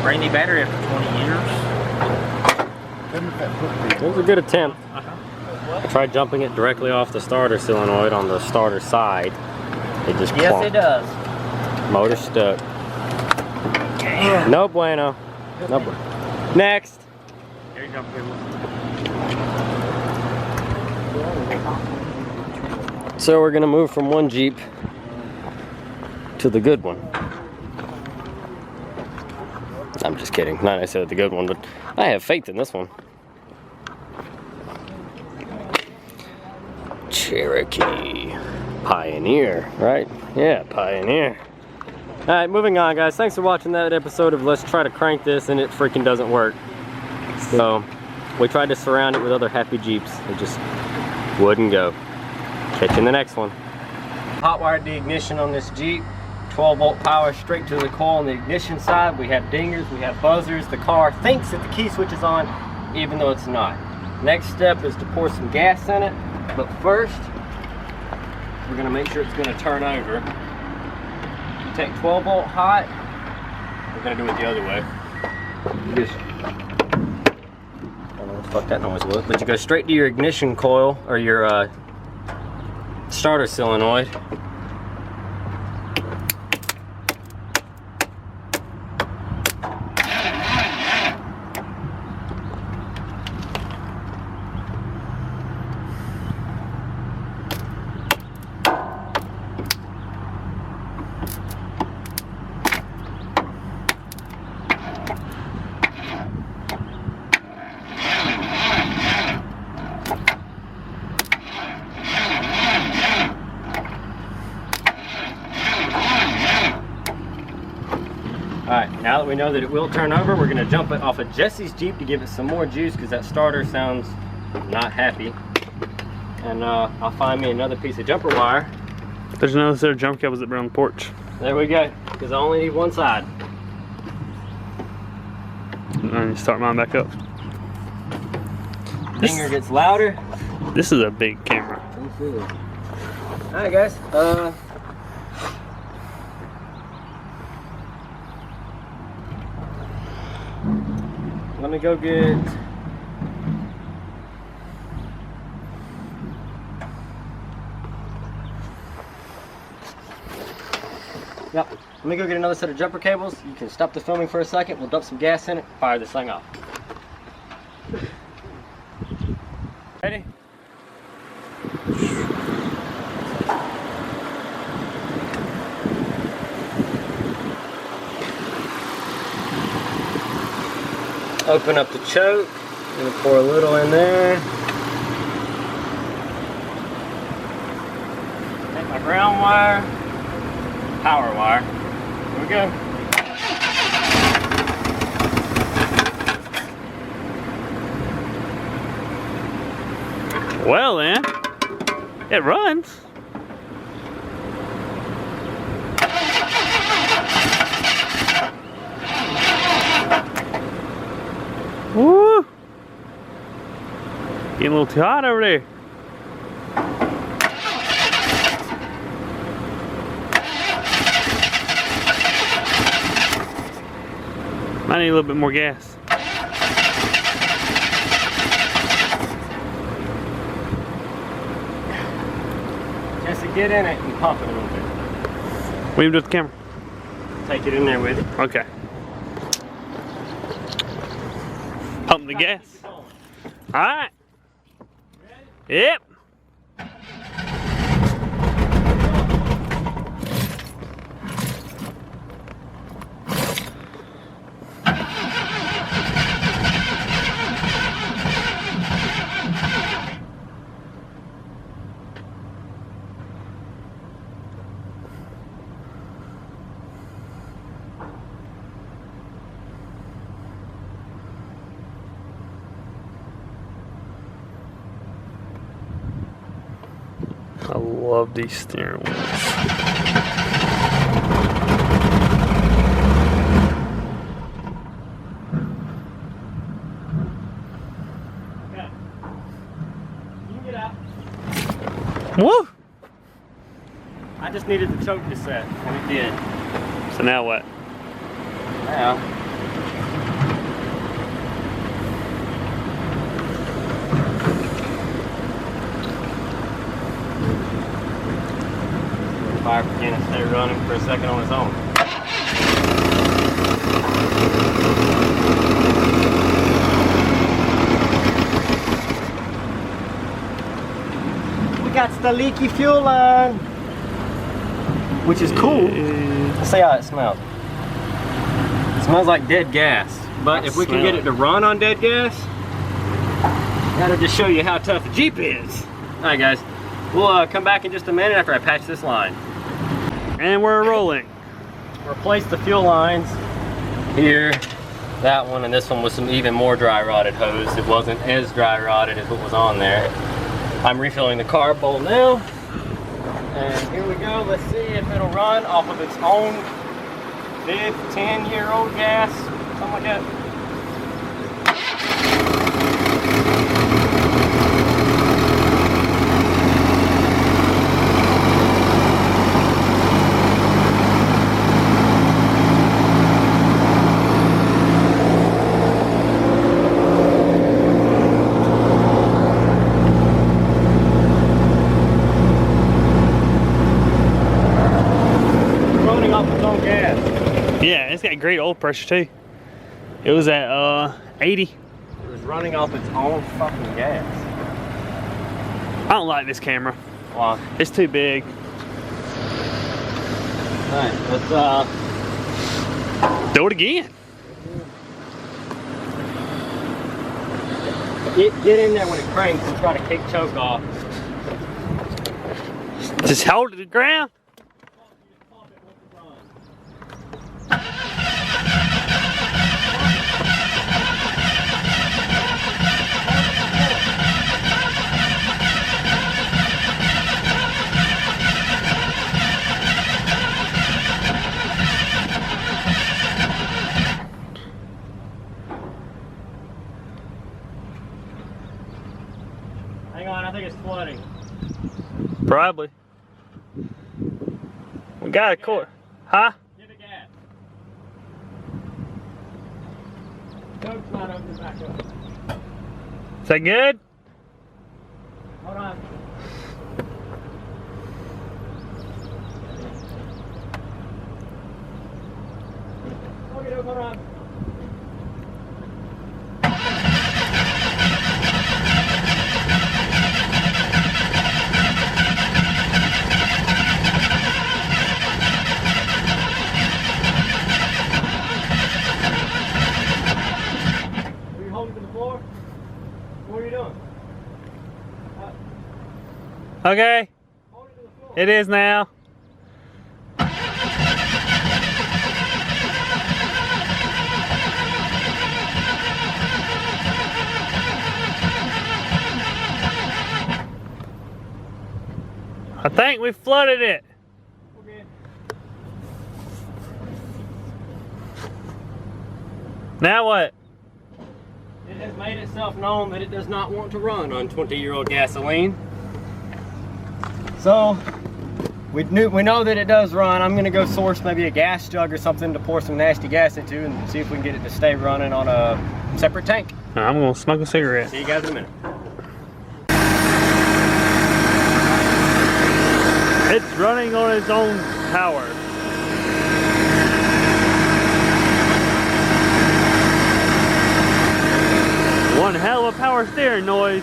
Bring the battery after 20 years. It was a good attempt. I tried jumping it directly off the starter solenoid on the starter side. It just Yes, clunked. it does. Motor stuck. Damn. No bueno. No bueno. Next. Here you go, people. So we're gonna move from one Jeep to the good one. I'm just kidding. Not necessarily the good one, but I have faith in this one. Cherokee Pioneer, right? Yeah, Pioneer. Alright, moving on, guys. Thanks for watching that episode of Let's Try to Crank This, and it freaking doesn't work. So, we tried to surround it with other happy Jeeps. It just wouldn't go. Catch you in the next one. Hot wired the ignition on this Jeep. 12-volt power straight to the coil on the ignition side. We have dingers, we have buzzers. The car thinks that the key switch is on, even though it's not. Next step is to pour some gas in it. But first, we're gonna make sure it's gonna turn over. Take 12-volt hot. We're gonna do it the other way. You just, I don't know what the fuck that noise was, but you go straight to your ignition coil or your starter solenoid. Alright, now that we know that it will turn over, we're going to jump it off of Jesse's Jeep to give it some more juice because that starter sounds not happy. And I'll find me another piece of jumper wire. There's another set of jump cables that were on the porch. There we go, because I only need one side. And then you start mine back up. Dinger gets louder. This is a big camera. Alright guys, let me go get let me go get another set of jumper cables. You can stop the filming for a second. We'll dump some gas in it, fire this thing off. Ready? Open up the choke, I'm gonna pour a little in there. Take my ground wire, power wire. Here we go. Well then, it runs. Woo! Getting a little too hot over there. I need a little bit more gas. Jesse, get in it and pump it a little bit. What do you do with the camera? Take it in there with you. Okay. Pump the gas. Alright. Yep. I love these steering wheels. Okay. You can get out. Woo! I just needed the choke to set, and it did. So now what? Now, fire can and stay running for a second on its own. We got the leaky fuel line, which is cool. Let's see how it smells. It smells like dead gas, but if we can get it to run on dead gas, that'll just show you how tough the Jeep is. All right, guys, we'll come back in just a minute after I patch this line. And we're rolling. Replace the fuel lines here, that one, and this one with some even more dry rotted hose. It wasn't as dry rotted as what was on there. I'm refilling the carb bowl now, and here we go. Let's see if it'll run off of its own 10-year-old gas, something like that. Yeah, it's got great oil pressure too. It was at 80. It was running off its own fucking gas. I don't like this camera. Wow. It's too big. Alright, let's do it again. get in there when it cranks and try to kick choke off. Just hold it to the ground. Hang on, I think it's flooding. Probably. We got a coil. Huh? Give it gas. Choke's not opening back up. Is that good? Hold on. Okay, hold on. What are you doing? Okay. It is now. I think we flooded it. Okay. Now what? It has made itself known that it does not want to run on 20-year-old gasoline. So we know that it does run. I'm gonna go source maybe a gas jug or something to pour some nasty gas into and see if we can get it to stay running on a separate tank. I'm gonna smoke a cigarette. See you guys in a minute. It's running on its own power. One hell of a power steering noise.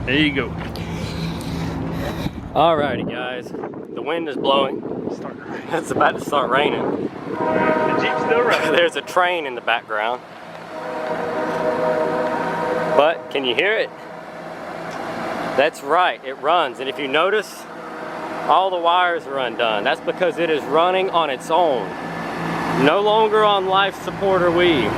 There you go. Alrighty guys, the wind is blowing. It's about to start raining. The Jeep's still running. There's a train in the background. But can you hear it? That's right, it runs. And if you notice, all the wires are undone. That's because it is running on its own. No longer on life support are we.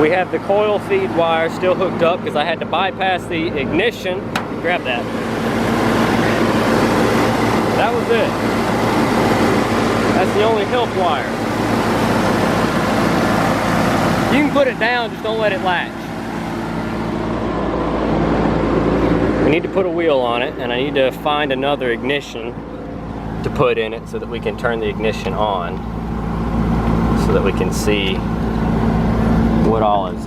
We have the coil feed wire still hooked up because I had to bypass the ignition. Grab that. That was it. That's the only help wire. You can put it down, just don't let it latch. We need to put a wheel on it, and I need to find another ignition to put in it so that we can turn the ignition on, so that we can see what all is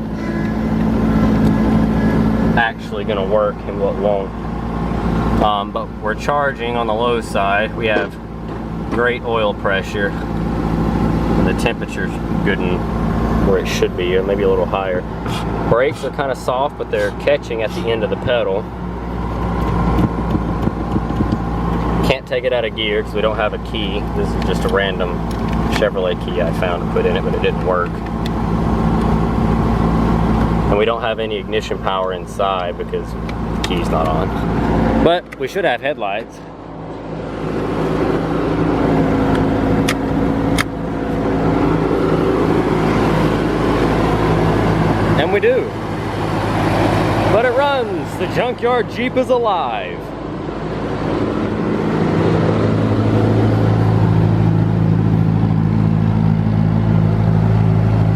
actually going to work and what won't. But we're charging on the low side. We have great oil pressure, and the temperature's good and where it should be, or maybe a little higher. Brakes are kind of soft, but they're catching at the end of the pedal. Can't take it out of gear because we don't have a key. This is just a random Chevrolet key I found to put in it, but it didn't work. And we don't have any ignition power inside because the key's not on. But we should have headlights. And we do. But it runs. The junkyard Jeep is alive.